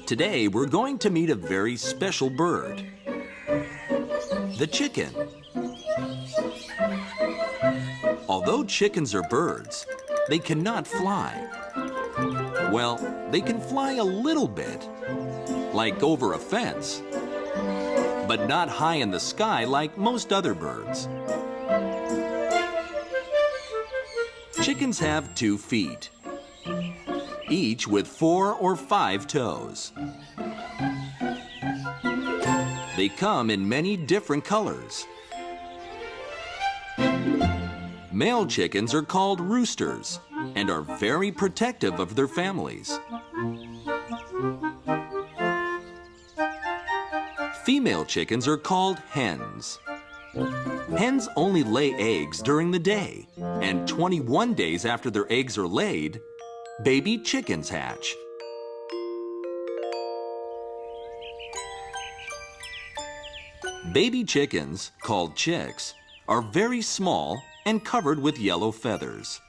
Today, we're going to meet a very special bird, the chicken. Although chickens are birds, they cannot fly. Well, they can fly a little bit, like over a fence, but not high in the sky like most other birds. Chickens have 2 feet, each with 4 or 5 toes. They come in many different colors. Male chickens are called roosters and are very protective of their families. Female chickens are called hens. Hens only lay eggs during the day, and 21 days after their eggs are laid, baby chickens hatch. Baby chickens, called chicks, are very small and covered with yellow feathers.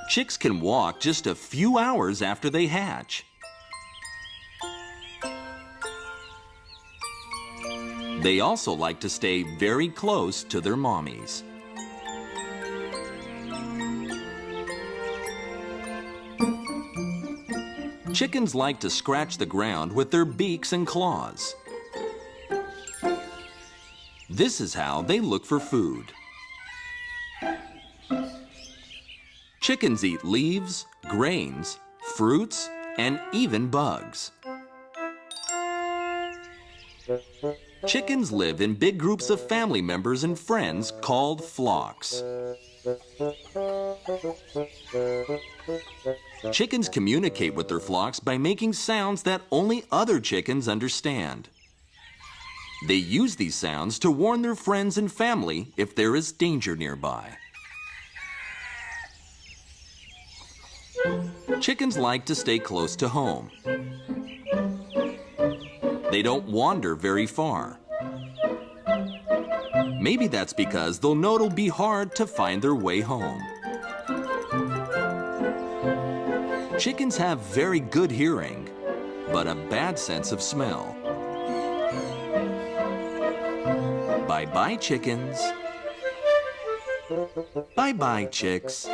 Chicks can walk just a few hours after they hatch. They also like to stay very close to their mommies. Chickens like to scratch the ground with their beaks and claws. This is how they look for food. Chickens eat leaves, grains, fruits, and even bugs. Chickens live in big groups of family members and friends called flocks. Chickens communicate with their flocks by making sounds that only other chickens understand. They use these sounds to warn their friends and family if there is danger nearby. Chickens like to stay close to home. They don't wander very far. Maybe that's because they'll know it'll be hard to find their way home. Chickens have very good hearing, but a bad sense of smell. Bye-bye, chickens. Bye-bye, chicks.